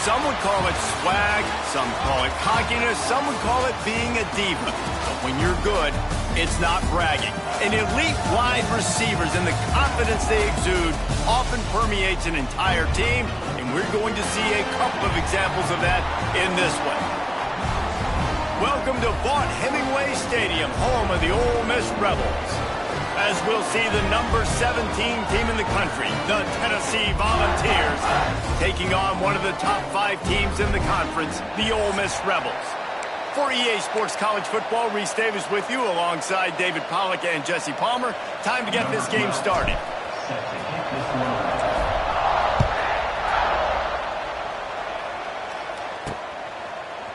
Some would call it swag, some call it cockiness, some would call it being a diva. But when you're good, it's not bragging. And elite wide receivers and the confidence they exude often permeates an entire team, and we're going to see a couple of examples of that in this one. Welcome to Vaught-Hemingway Stadium, home of the Ole Miss Rebels. As we'll see the number 17 team in the country, the Tennessee Volunteers, taking on one of the top 5 teams in the conference, the Ole Miss Rebels. For EA Sports College Football, Reese Davis with you alongside David Pollack and Jesse Palmer. Time to get this game started.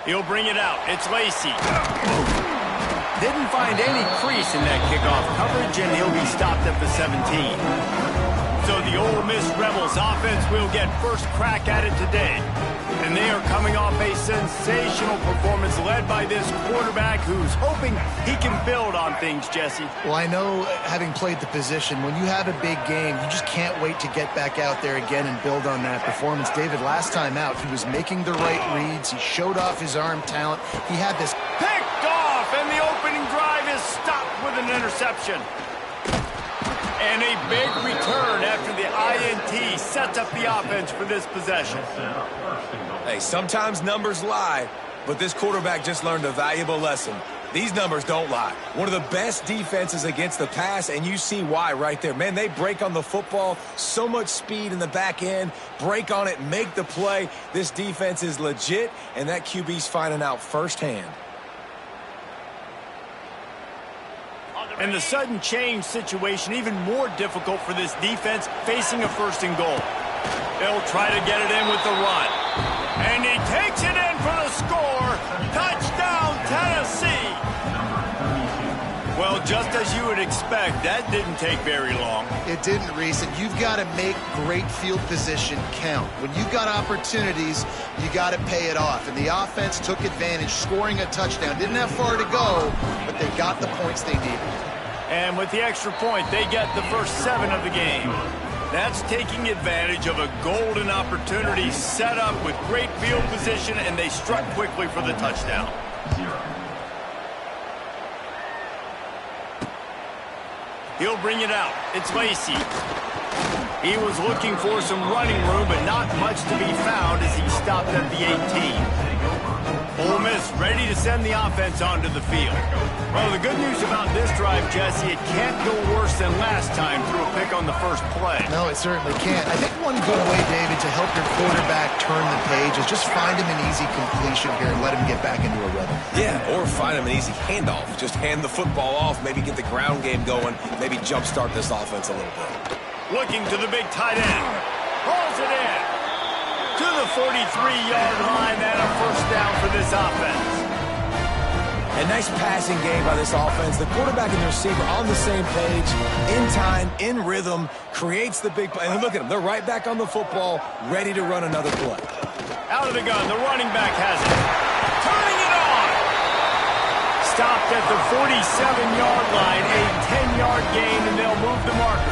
He'll bring it out. It's Lacey. Didn't find any crease in that kickoff coverage, and he'll be stopped at the 17. So the Ole Miss Rebels offense will get first crack at it today. And they are coming off a sensational performance led by this quarterback who's hoping he can build on things, Jesse. Well, I know, having played the position, when you have a big game, you just can't wait to get back out there again and build on that performance. David, last time out, he was making the right reads. He showed off his arm talent. He had this picked off, and the opening drive is stopped with an interception. And a big return after the INT sets up the offense for this possession. Hey, sometimes numbers lie, but this quarterback just learned a valuable lesson. These numbers don't lie. One of the best defenses against the pass, and you see why right there. Man, they break on the football, so much speed in the back end, break on it, make the play. This defense is legit, and that QB's finding out firsthand. And the sudden change situation even more difficult for this defense facing a first and goal. They'll try to get it in with the run. And he takes it in for the score. Touchdown, Tennessee. Well, just as you would expect, that didn't take very long. It didn't, Reese, and you've got to make great field position count. When you've got opportunities, you got to pay it off. And the offense took advantage, scoring a touchdown. Didn't have far to go, but they got the points they needed. And with the extra point, they get the first 7 of the game. That's taking advantage of a golden opportunity set up with great field position, and they struck quickly for the touchdown. He'll bring it out. It's Lacey. He was looking for some running room, but not much to be found as he stopped at the 18. Ole Miss ready to send the offense onto the field. Well, the good news about this drive, Jesse, it can't go worse than last time through a pick on the first play. No, it certainly can't. I think one good way, David, to help your quarterback turn the page is just find him an easy completion here and let him get back into a rhythm. Yeah, or find him an easy handoff. Just hand the football off, maybe get the ground game going, maybe jumpstart this offense a little bit. Looking to the big tight end. Pulls it in. To the 43-yard line, and a first down for this offense. A nice passing game by this offense. The quarterback and the receiver on the same page, in time, in rhythm, creates the big play. And look at them. They're right back on the football, ready to run another play. Out of the gun, the running back has it. Turning it on. Stopped at the 47-yard line, a 10-yard gain, and they'll move the markers.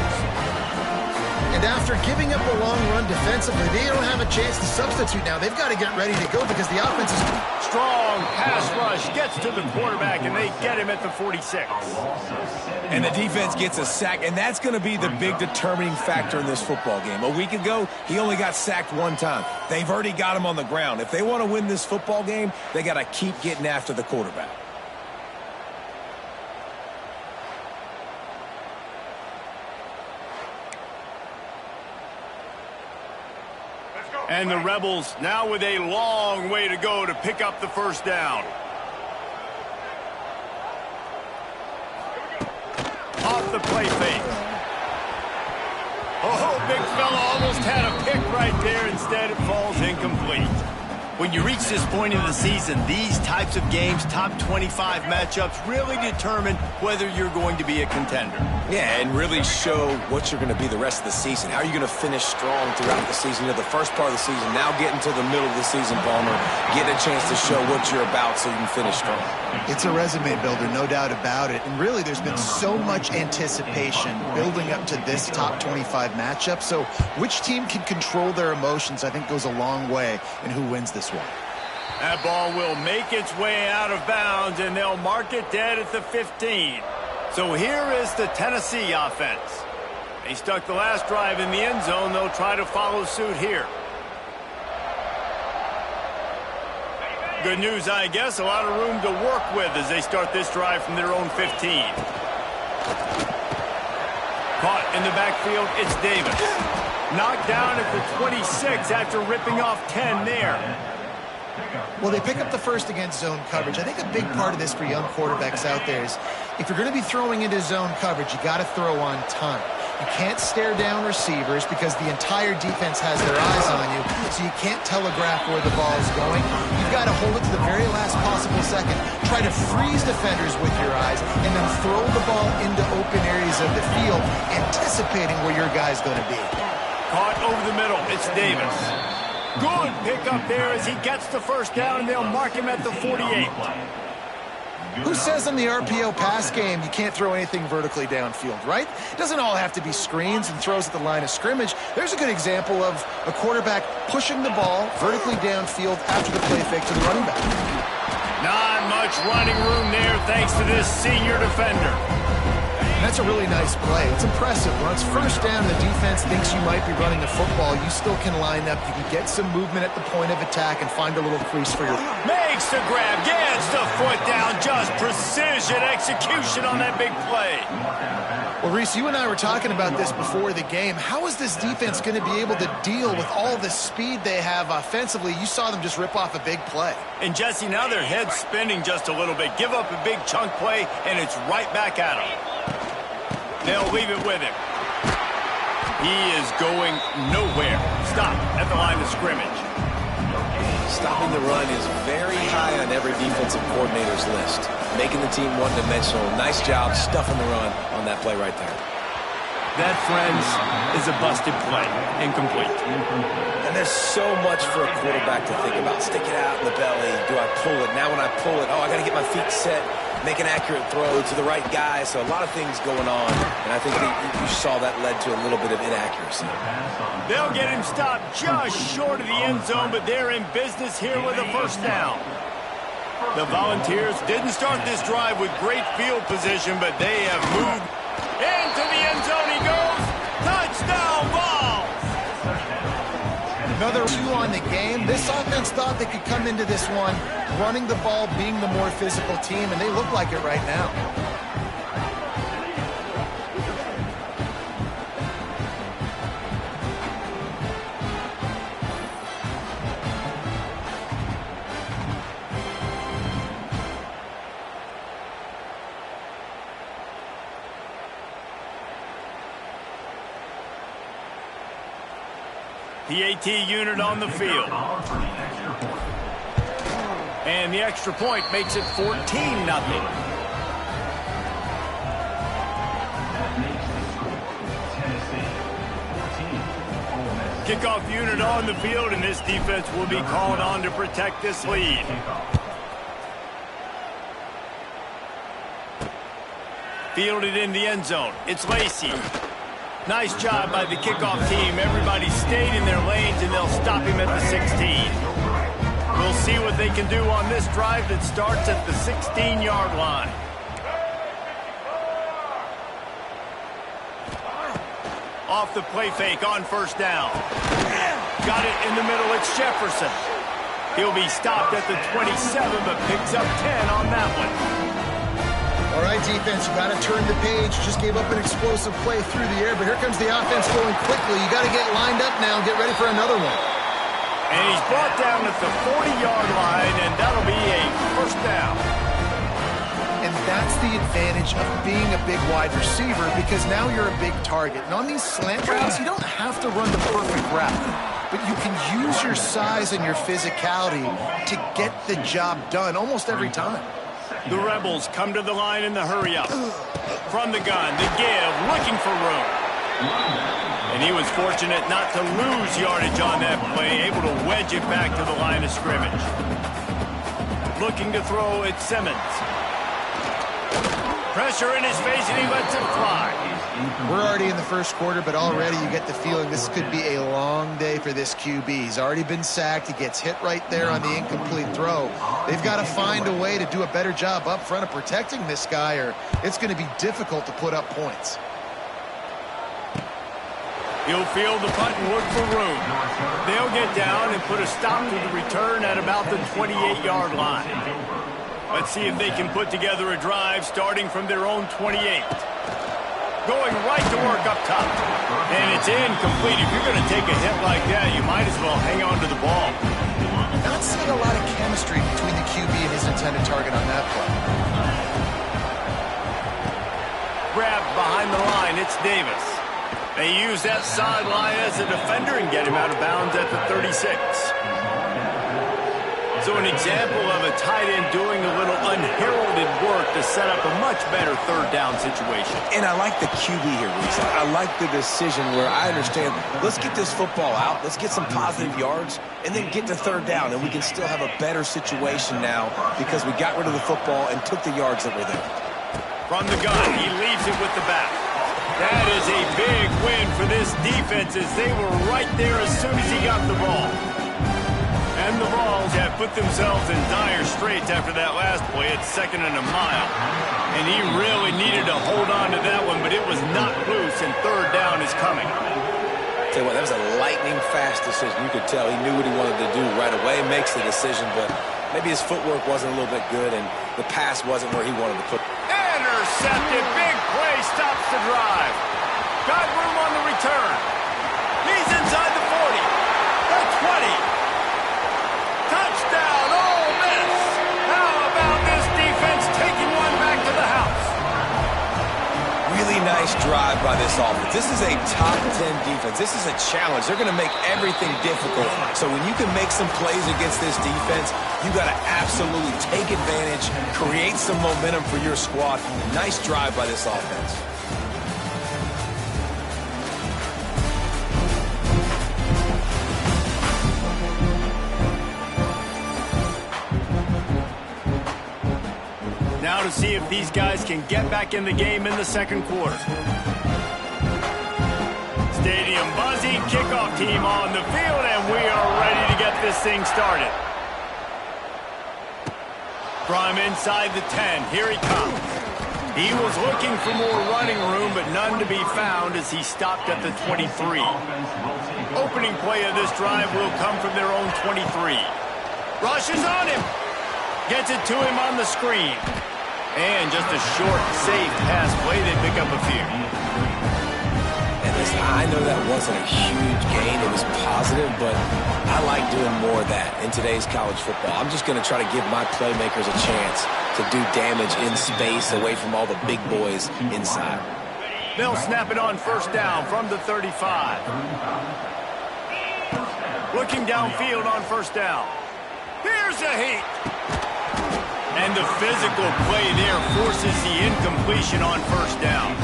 And after giving up a long run defensively, they don't have a chance to substitute now. They've got to get ready to go because the offense is strong. Pass rush gets to the quarterback, and they get him at the 46. And the defense gets a sack, and that's going to be the big determining factor in this football game. A week ago, he only got sacked 1 time. They've already got him on the ground. If they want to win this football game, they got to keep getting after the quarterback. And the Rebels now with a long way to go to pick up the first down. Off the play fake. Oh, big fella almost had a pick right there. Instead, it falls incomplete. When you reach this point in the season, these types of games, top 25 matchups, really determine whether you're going to be a contender. Yeah, and really show what you're going to be the rest of the season. How are you going to finish strong throughout the season? You know, the first part of the season, now getting to the middle of the season, Palmer, get a chance to show what you're about so you can finish strong. It's a resume builder, no doubt about it. And really, there's been so much anticipation building up to this top 25 matchup. So which team can control their emotions, I think, goes a long way in who wins this one. That ball will make its way out of bounds, and they'll mark it dead at the 15. So here is the Tennessee offense. They stuck the last drive in the end zone. They'll try to follow suit here. Good news, I guess. A lot of room to work with as they start this drive from their own 15. Caught in the backfield, it's Davis. Knocked down at the 26 after ripping off 10 there. Well, they pick up the first against zone coverage. I think a big part of this for young quarterbacks out there is if you're going to be throwing into zone coverage, you got to throw on time. You can't stare down receivers because the entire defense has their eyes on you, so you can't telegraph where the ball is going. You've got to hold it to the very last possible second. Try to freeze defenders with your eyes, and then throw the ball into open areas of the field, anticipating where your guy's going to be. Caught over the middle. It's Davis. Good pickup there as he gets the first down, and they'll mark him at the 48. Who says in the RPO pass game you can't throw anything vertically downfield, right? It doesn't all have to be screens and throws at the line of scrimmage. There's a good example of a quarterback pushing the ball vertically downfield after the play fake to the running back. Not much running room there thanks to this senior defender. And that's a really nice play. It's impressive. When it's first down and the defense thinks you might be running the football, you still can line up. You can get some movement at the point of attack and find a little crease for your... Makes the grab, gets the foot down, just precision execution on that big play. Well, Reese, you and I were talking about this before the game. How is this defense going to be able to deal with all the speed they have offensively? You saw them just rip off a big play. And, Jesse, now their head's spinning just a little bit. Give up a big chunk play, and it's right back at them. They'll leave it with him. He is going nowhere. Stop at the line of scrimmage. Stopping the run is very high on every defensive coordinator's list. Making the team one-dimensional. Nice job stuffing the run on that play right there. That, friends, is a busted play. Incomplete. And there's so much for a quarterback to think about. Stick it out in the belly. Do I pull it? Now when I pull it, I got to get my feet set. Make an accurate throw to the right guy. So a lot of things going on. And I think you saw that led to a little bit of inaccuracy. They'll get him stopped just short of the end zone, but they're in business here with a first down. The Volunteers didn't start this drive with great field position, but they have moved into the end zone. He goes. Touchdown, Vols! Another 2 on the game. This offense thought they could come into this one running the ball, being the more physical team, and they look like it right now. The AT unit on the field. And the extra point makes it 14-0. Kickoff unit on the field, and this defense will be called on to protect this lead. Fielded in the end zone. It's Lacey. Nice job by the kickoff team. Everybody stayed in their lanes, and they'll stop him at the 16. We'll see what they can do on this drive that starts at the 16-yard line. Off the play fake on first down. Got it in the middle. It's Jefferson. He'll be stopped at the 27, but picks up 10 on that one. All right, defense, you got to turn the page. Just gave up an explosive play through the air, but here comes the offense going quickly. You got to get lined up now and get ready for another one. And he's brought down at the 40-yard line, and that'll be a first down. And that's the advantage of being a big wide receiver, because now you're a big target. And on these slant routes, you don't have to run the perfect route. but you can use your size and your physicality to get the job done almost every time. The Rebels come to the line in the hurry-up. From the gun, the give, looking for room. And he was fortunate not to lose yardage on that play, able to wedge it back to the line of scrimmage. Looking to throw at Simmons. Pressure in his face, and he lets it fly. We're already in the first quarter, but already you get the feeling this could be a long day for this QB. He's already been sacked. He gets hit right there on the incomplete throw. They've got to find a way to do a better job up front of protecting this guy, or it's going to be difficult to put up points. He'll field the punt and look for room. They'll get down and put a stop to the return at about the 28-yard line. Let's see if they can put together a drive starting from their own 28. Going right to work up top. And it's incomplete. If you're going to take a hit like that, you might as well hang on to the ball. Not seeing a lot of chemistry between the QB and his intended target on that play. Grabbed behind the line, it's Davis. They use that sideline as a defender and get him out of bounds at the 36. So an example of a tight end doing a little unheralded work to set up a much better third down situation. And I like the QB here, Reese. I like the decision where I understand, let's get this football out, let's get some positive yards, and then get to third down, and we can still have a better situation now because we got rid of the football and took the yards that were there. From the gun, he leaves it with the back. That is a big win for this defense as they were right there as soon as he got the ball. And the Vols have put themselves in dire straits after that last play at 2nd and a mile. And he really needed to hold on to that one, but it was not loose, and third down is coming. Tell you what, that was a lightning-fast decision. You could tell he knew what he wanted to do right away, makes the decision, but maybe his footwork wasn't a little bit good, and the pass wasn't where he wanted to put. Intercepted. Big play stops the drive. Got room on the return. He's inside the 40. The 20. Touchdown, Ole Miss! How about this defense taking one back to the house? Really nice drive by this offense. This is a top 10 defense. This is a challenge. They're going to make everything difficult. So when you can make some plays against this defense, you got to absolutely take advantage, create some momentum for your squad. Nice drive by this offense. Now to see if these guys can get back in the game in the second quarter. Stadium buzzing, kickoff team on the field, and we are ready to get this thing started. From inside the 10, here he comes. He was looking for more running room, but none to be found as he stopped at the 23. Opening play of this drive will come from their own 23. Rushes on him. Gets it to him on the screen. And just a short, safe pass play. They pick up a few. And listen, I know that wasn't a huge gain. It was positive, but I like doing more of that in today's college football. I'm just going to try to give my playmakers a chance to do damage in space away from all the big boys inside. They'll snap it on first down from the 35. Looking downfield on first down. Here's a heat. And the physical play there forces the incompletion on first down.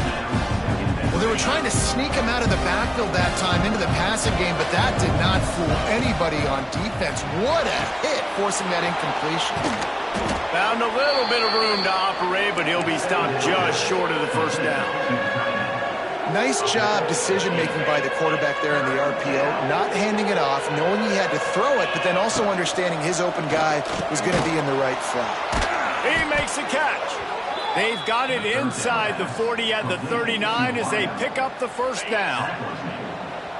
Well, they were trying to sneak him out of the backfield that time into the passing game, but that did not fool anybody on defense. What a hit, forcing that incompletion. Found a little bit of room to operate, but he'll be stopped just short of the first down. Nice job decision-making by the quarterback there in the RPO, not handing it off, knowing he had to throw it, but then also understanding his open guy was going to be in the right spot. He makes a catch. They've got it inside the 40 at the 39 as they pick up the first down.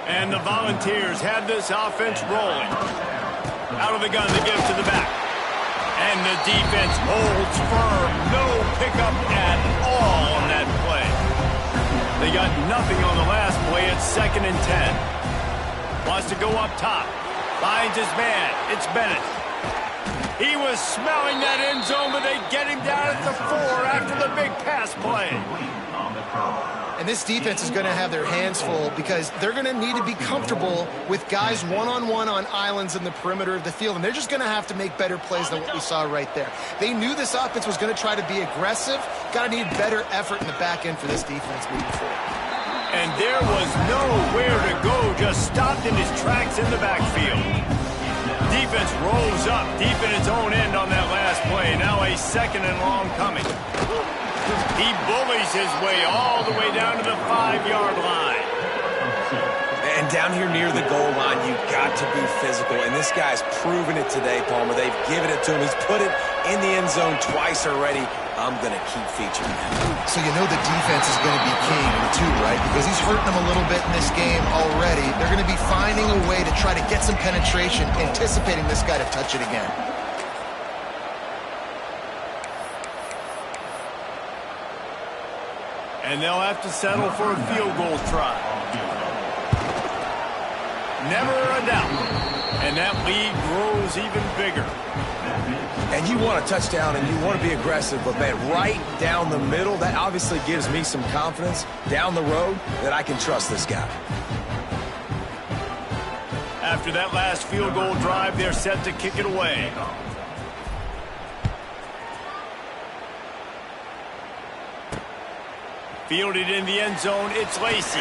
And the Volunteers have this offense rolling. Out of the gun, they give it to the back. And the defense holds firm. No pickup at all on that play. They got nothing on the last play. It's 2nd and 10. Wants to go up top. Finds his man. It's Bennett. He was smelling that end zone, but they get him down at the 4 after the big pass play. And this defense is going to have their hands full because they're going to need to be comfortable with guys one-on-one on islands in the perimeter of the field. And they're just going to have to make better plays than what we saw right there. They knew this offense was going to try to be aggressive. Got to need better effort in the back end for this defense moving forward. And there was nowhere to go, just stopped in his tracks in the backfield. Defense rolls up deep in its own end on that last play. Now a 2nd and long coming. He bullies his way all the way down to the 5-yard line. And down here near the goal line, you've got to be physical. And this guy's proven it today, Palmer. They've given it to him. He's put it in the end zone twice already. I'm going to keep featuring him. So you know the defense is going to be king too, right? Because he's hurting them a little bit in this game already. They're going to be finding a way to try to get some penetration, anticipating this guy to touch it again. And they'll have to settle for a field goal try. Never a doubt. And that lead grows even bigger. And you want a touchdown and you want to be aggressive, but man, right down the middle, that obviously gives me some confidence down the road that I can trust this guy. After that last field goal drive, they're set to kick it away. Fielded in the end zone, it's Lacey.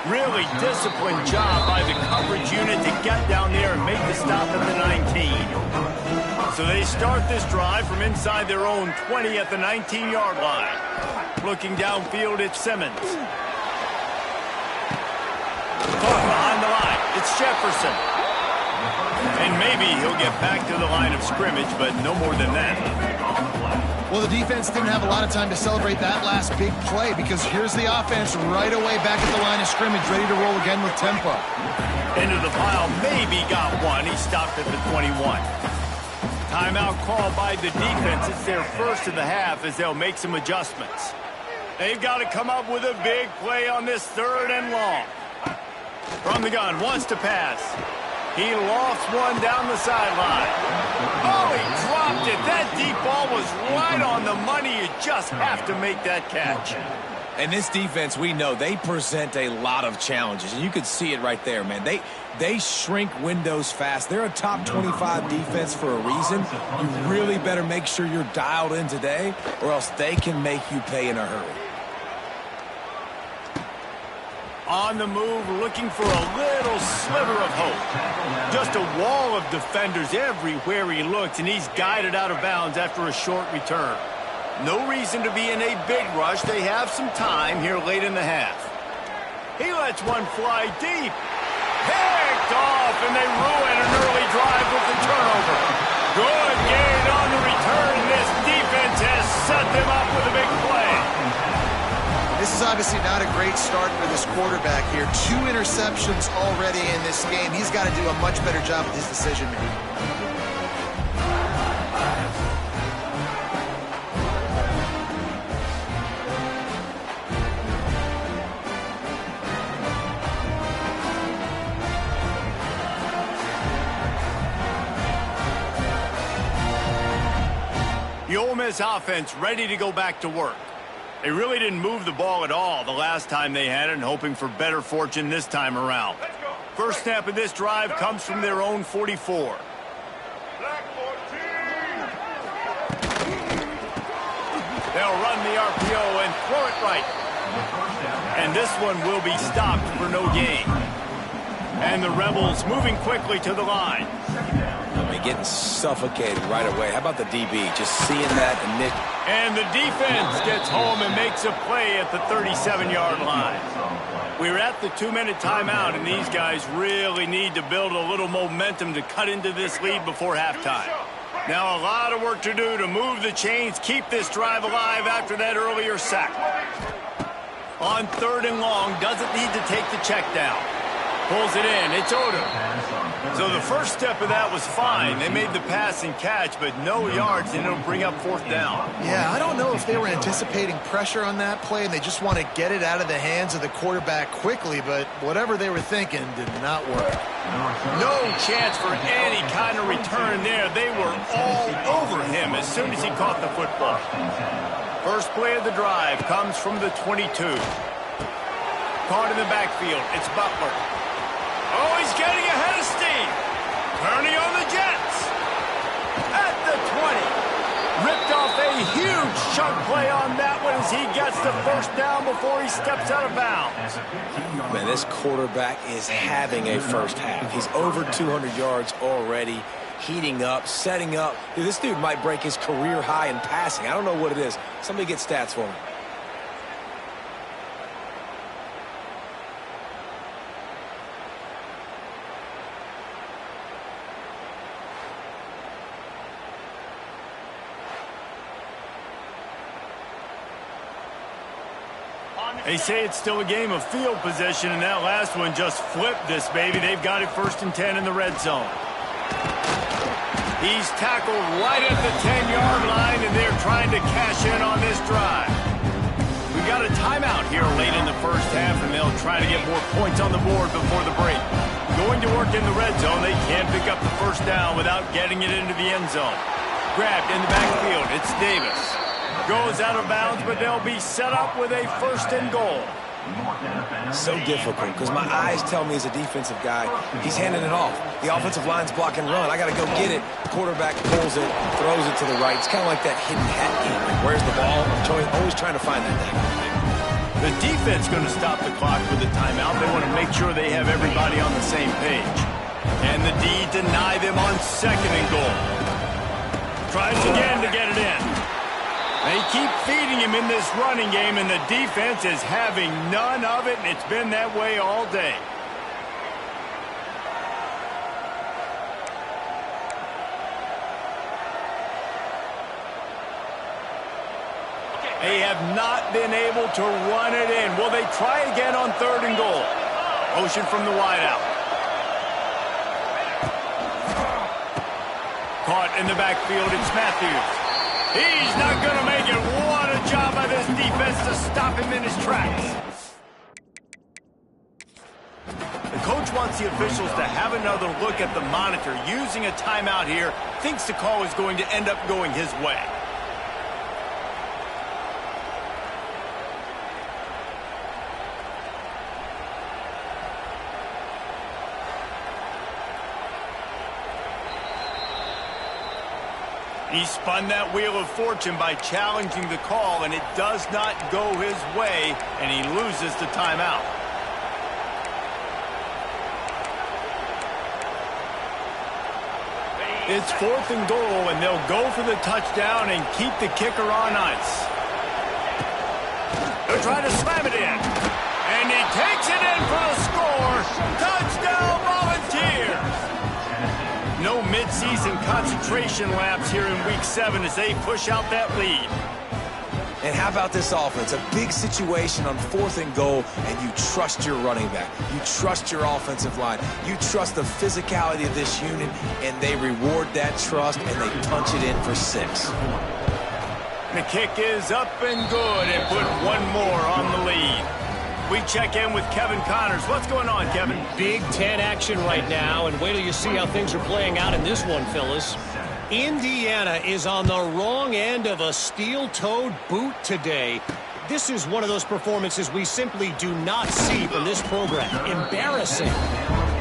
Really disciplined job by the coverage unit to get down there and make the stop at the 19. So they start this drive from inside their own 20 at the 19-yard line. Looking downfield, it's Simmons. Caught behind the line, it's Jefferson. And maybe he'll get back to the line of scrimmage, but no more than that. Well, the defense didn't have a lot of time to celebrate that last big play because here's the offense right away back at the line of scrimmage, ready to roll again with tempo. Into the pile, maybe got one. He stopped at the 21. Timeout call by the defense. It's their first of the half as they'll make some adjustments. They've got to come up with a big play on this 3rd and long. From the gun, wants to pass. He lofts one down the sideline. Oh, he dropped it. That deep ball was right on the money. You just have to make that catch. And this defense, we know, they present a lot of challenges. And you could see it right there, man. They shrink windows fast. They're a top 25 defense for a reason. You really better make sure you're dialed in today, or else they can make you pay in a hurry. On the move, looking for a little sliver of hope. Just a wall of defenders everywhere he looks, and he's guided out of bounds after a short return. No reason to be in a big rush. They have some time here late in the half. He lets one fly deep. Picked off, and they ruin an early drive with the turnover. Good gain on the return. This defense has set them up with a big play. This is obviously not a great start for this quarterback here. 2 interceptions already in this game. He's got to do a much better job with his decision-making. The Ole Miss offense ready to go back to work. They really didn't move the ball at all the last time they had it, and hoping for better fortune this time around. First snap of this drive comes from their own 44. They'll run the RPO and throw it right. And this one will be stopped for no gain. And the Rebels moving quickly to the line. They're getting suffocated right away. How about the DB? Just seeing that initial. And the defense gets home and makes a play at the 37-yard line. We're at the 2-minute timeout, and these guys really need to build a little momentum to cut into this lead before halftime. Now a lot of work to do to move the chains, keep this drive alive after that earlier sack. On 3rd and long, doesn't need to take the check down. Pulls it in, it's Odom. So the first step of that was fine. They made the pass and catch, but no yards, and it'll bring up 4th down. Yeah, I don't know if they were anticipating pressure on that play, and they just want to get it out of the hands of the quarterback quickly, but whatever they were thinking did not work. No chance for any kind of return there. They were all over him as soon as he caught the football. First play of the drive comes from the 22. Caught in the backfield. It's Butler. Oh, he's getting ahead of steam. Turning on the Jets. At the 20. Ripped off a huge chunk play on that one as he gets the first down before he steps out of bounds. Man, this quarterback is having a first half. He's over 200 yards already, heating up, setting up. Dude, this dude might break his career high in passing. I don't know what it is. Somebody get stats for me. They say it's still a game of field position, and that last one just flipped this baby. They've got it 1st and 10 in the red zone. He's tackled right at the 10-yard line, and they're trying to cash in on this drive. We got a timeout here late in the first half, and they'll try to get more points on the board before the break. Going to work in the red zone, they can't pick up the first down without getting it into the end zone. Grabbed in the backfield, it's Davis. Goes out of bounds, but they'll be set up with a 1st and goal. So difficult because my eyes tell me as a defensive guy, he's handing it off. The offensive line's block and run. I got to go get it. Quarterback pulls it, throws it to the right. It's kind of like that hidden hat game. Like, where's the ball? I'm always trying to find that thing. The defense going to stop the clock with a timeout. They want to make sure they have everybody on the same page. And the D deny them on 2nd and goal. Tries again to get it in. They keep feeding him in this running game, and the defense is having none of it, and it's been that way all day. They have not been able to run it in. Will they try again on 3rd and goal? Motion from the wideout. Caught in the backfield, it's Matthews. He's not going to make it. What a job by this defense to stop him in his tracks. The coach wants the officials to have another look at the monitor. Using a timeout here, thinks the call is going to end up going his way. He spun that wheel of fortune by challenging the call, and it does not go his way, and he loses the timeout. It's 4th and goal, and they'll go for the touchdown and keep the kicker on ice. They'll try to slam it in, and he takes it in for the score. Touchdown, Volunteers! No mid-season concentration laps here in Week 7 as they push out that lead. And how about this offense? A big situation on 4th and goal, and you trust your running back. You trust your offensive line. You trust the physicality of this unit, and they reward that trust, and they punch it in for 6. The kick is up and good, and put one more on the lead. We check in with Kevin Connors. What's going on, Kevin? Big Ten action right now, and wait till you see how things are playing out in this one, fellas. Indiana is on the wrong end of a steel-toed boot today. This is one of those performances we simply do not see from this program. Embarrassing.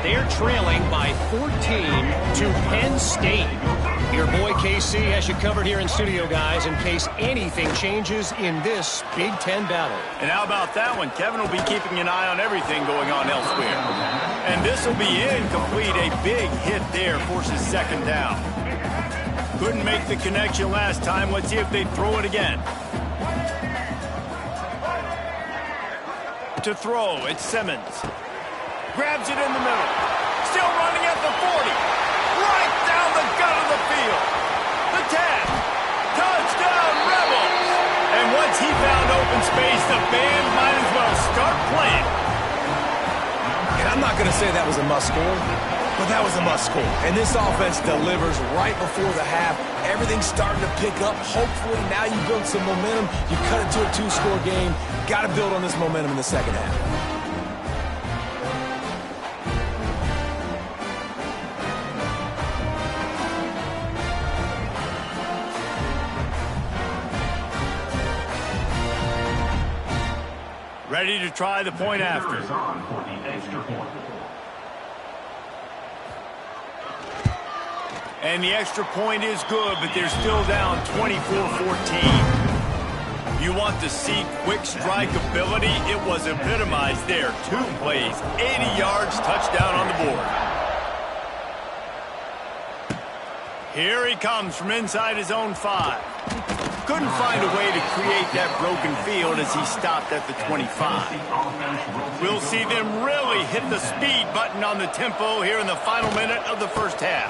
They're trailing by 14 to Penn State. Your boy KC has you covered here in studio, guys, in case anything changes in this Big Ten battle. And how about that one? Kevin will be keeping an eye on everything going on elsewhere. And this will be incomplete. A big hit there forces 2nd down. Couldn't make the connection last time. Let's see if they throw it again. To throw, it's Simmons. Grabs it in the middle. Still running at the 40. Right down the gut of the field. The 10. Touchdown, Rebels. And once he found open space, the band might as well start playing. And I'm not going to say that was a must score, but that was a must score. And this offense delivers right before the half. Everything's starting to pick up. Hopefully now you build some momentum. You cut it to a 2-score game. Got to build on this momentum in the second half. Ready to try the point after. And the extra point is good, but they're still down 24-14. You want to see quick strike ability? It was epitomized there. 2 plays, 80 yards, touchdown on the board. Here he comes from inside his own 5. Couldn't find a way to create that broken field as he stopped at the 25. We'll see them really hit the speed button on the tempo here in the final minute of the first half.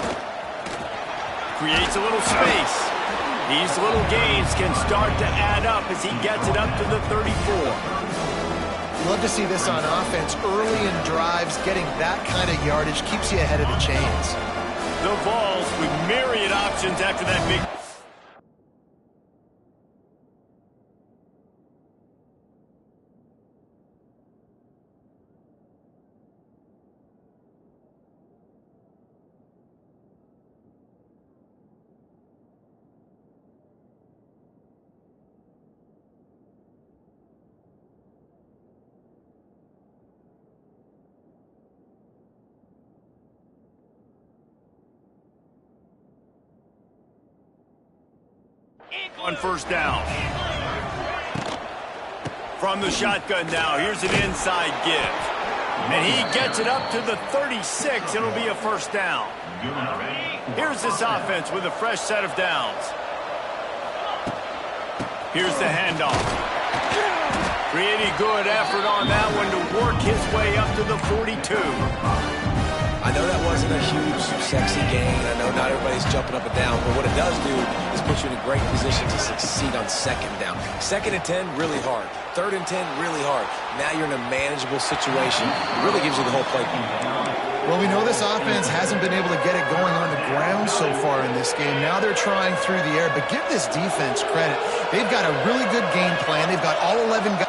Creates a little space. These little gains can start to add up as he gets it up to the 34. Love to see this on offense. Early in drives, getting that kind of yardage keeps you ahead of the chains. The Vols with myriad options after that big... on first down. From the shotgun now, here's an inside give. And he gets it up to the 36. It'll be a first down. Here's this offense with a fresh set of downs. Here's the handoff. Pretty good effort on that one to work his way up to the 42. I know that wasn't a huge, sexy gain. I know not everybody's jumping up and down, but what it does do is put you in a great position to succeed on second down. 2nd and 10, really hard. 3rd and 10, really hard. Now you're in a manageable situation. It really gives you the whole play. Well, we know this offense hasn't been able to get it going on the ground so far in this game. Now they're trying through the air, but give this defense credit. They've got a really good game plan. They've got all 11 guys